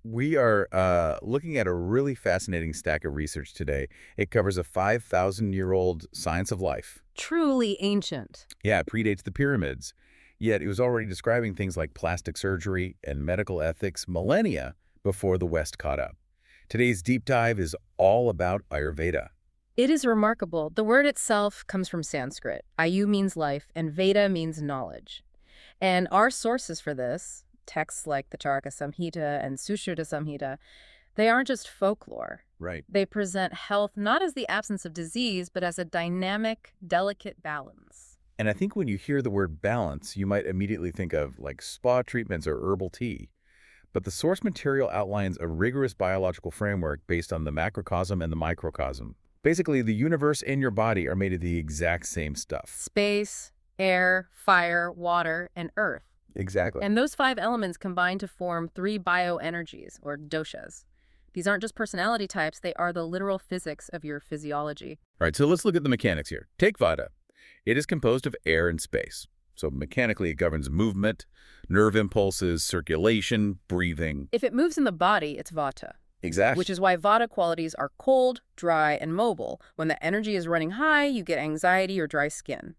We are looking at a really fascinating stack of research today. It covers a 5,000-year-old science of life. Truly ancient. Yeah, it predates the pyramids. Yet it was already describing things like plastic surgery and medical ethics millennia before the West caught up. Today's deep dive is all about Ayurveda. It is remarkable. The word itself comes from Sanskrit. Ayu means life, and Veda means knowledge. And our sources for this, texts like the Charaka Samhita and Sushruta Samhita, they aren't just folklore. Right. They present health not as the absence of disease, but as a dynamic, delicate balance. And I think when you hear the word balance, you might immediately think of like spa treatments or herbal tea. But the source material outlines a rigorous biological framework based on the macrocosm and the microcosm. Basically, the universe and your body are made of the exact same stuff. Space, air, fire, water, and earth. Exactly. And those five elements combine to form three bioenergies, or doshas. These aren't just personality types, they are the literal physics of your physiology. All right, so let's look at the mechanics here. Take Vata. It is composed of air and space. So mechanically, it governs movement, nerve impulses, circulation, breathing. If it moves in the body, it's vata, Exactly. which is why vata qualities are cold, dry, and mobile. When the energy is running high, you get anxiety or dry skin.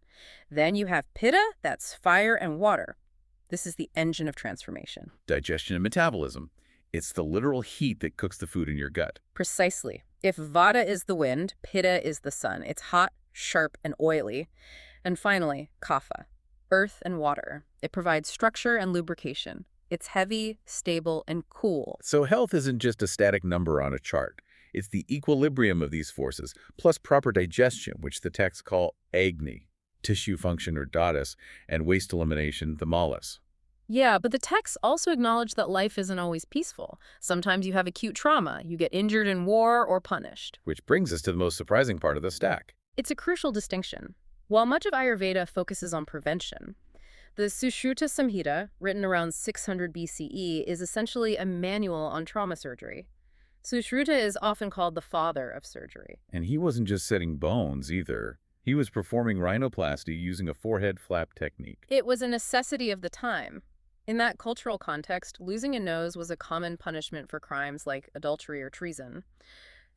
Then you have pitta, that's fire and water. This is the engine of transformation. Digestion and metabolism. It's the literal heat that cooks the food in your gut. Precisely. If vata is the wind, pitta is the sun. It's hot, sharp, and oily. And finally, kapha, earth and water. It provides structure and lubrication. It's heavy, stable, and cool. So health isn't just a static number on a chart. It's the equilibrium of these forces, plus proper digestion, which the texts call agni, tissue function or dhatus, and waste elimination, the malas. Yeah, but the texts also acknowledge that life isn't always peaceful. Sometimes you have acute trauma, you get injured in war or punished. Which brings us to the most surprising part of the stack. It's a crucial distinction. While much of Ayurveda focuses on prevention, the Sushruta Samhita, written around 600 BCE, is essentially a manual on trauma surgery. Sushruta is often called the father of surgery. And he wasn't just setting bones either. He was performing rhinoplasty using a forehead flap technique. It was a necessity of the time. In that cultural context, losing a nose was a common punishment for crimes like adultery or treason.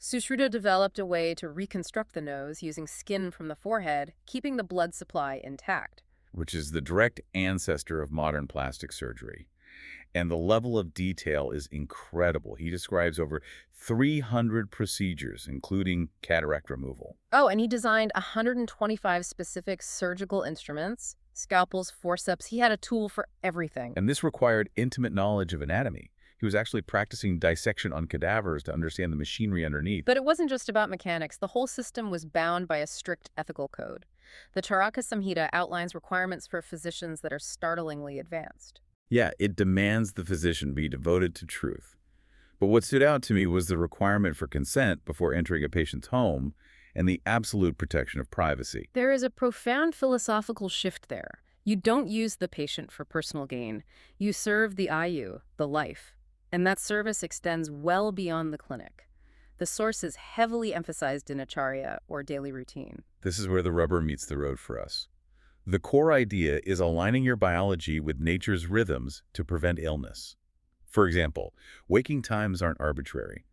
Sushruta developed a way to reconstruct the nose using skin from the forehead, keeping the blood supply intact. Which is the direct ancestor of modern plastic surgery. And the level of detail is incredible. He describes over 300 procedures, including cataract removal. Oh, and he designed 125 specific surgical instruments, scalpels, forceps. He had a tool for everything. And this required intimate knowledge of anatomy. He was actually practicing dissection on cadavers to understand the machinery underneath. But it wasn't just about mechanics. The whole system was bound by a strict ethical code. The Charaka Samhita outlines requirements for physicians that are startlingly advanced. Yeah, it demands the physician be devoted to truth. But what stood out to me was the requirement for consent before entering a patient's home and the absolute protection of privacy. There is a profound philosophical shift there. You don't use the patient for personal gain. You serve the ayu, the life. And that service extends well beyond the clinic. The source is heavily emphasized in acharya, or daily routine. This is where the rubber meets the road for us. The core idea is aligning your biology with nature's rhythms to prevent illness. For example, waking times aren't arbitrary.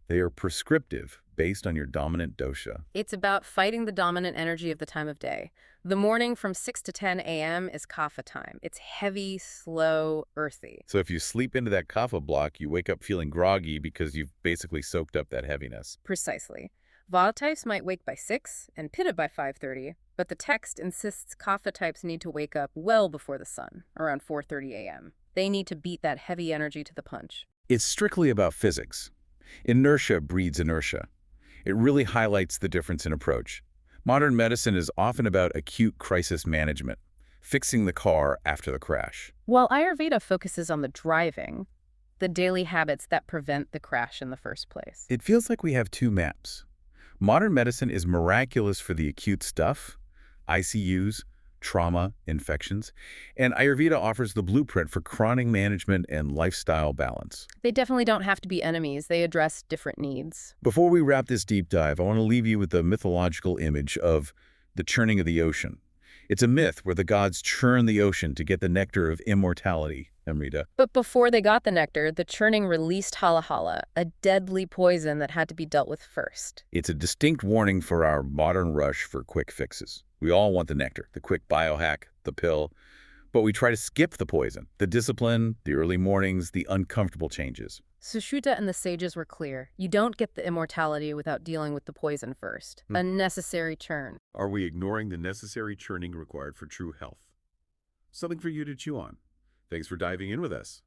They are prescriptive based on your dominant dosha. It's about fighting the dominant energy of the time of day. The morning from 6 to 10 a.m. is kapha time. It's heavy, slow, earthy. So if you sleep into that kapha block, you wake up feeling groggy because you've basically soaked up that heaviness. Precisely. Vata types might wake by 6 and pitta by 5:30, but the text insists kapha types need to wake up well before the sun, around 4:30 a.m. They need to beat that heavy energy to the punch. It's strictly about physics. Inertia breeds inertia. It really highlights the difference in approach. Modern medicine is often about acute crisis management, fixing the car after the crash. While Ayurveda focuses on the driving, the daily habits that prevent the crash in the first place. It feels like we have two maps. Modern medicine is miraculous for the acute stuff, ICUs, trauma, infections, and Ayurveda offers the blueprint for chronic management and lifestyle balance. They definitely don't have to be enemies. They address different needs. Before we wrap this deep dive, I want to leave you with the mythological image of the churning of the ocean. It's a myth where the gods churn the ocean to get the nectar of immortality, Amrita. But before they got the nectar, the churning released Halahala, a deadly poison that had to be dealt with first. It's a distinct warning for our modern rush for quick fixes. We all want the nectar, the quick biohack, the pill, but we try to skip the poison, the discipline, the early mornings, the uncomfortable changes. Sushruta and the sages were clear. You don't get the immortality without dealing with the poison first. A necessary churn. Are we ignoring the necessary churning required for true health? Something for you to chew on. Thanks for diving in with us.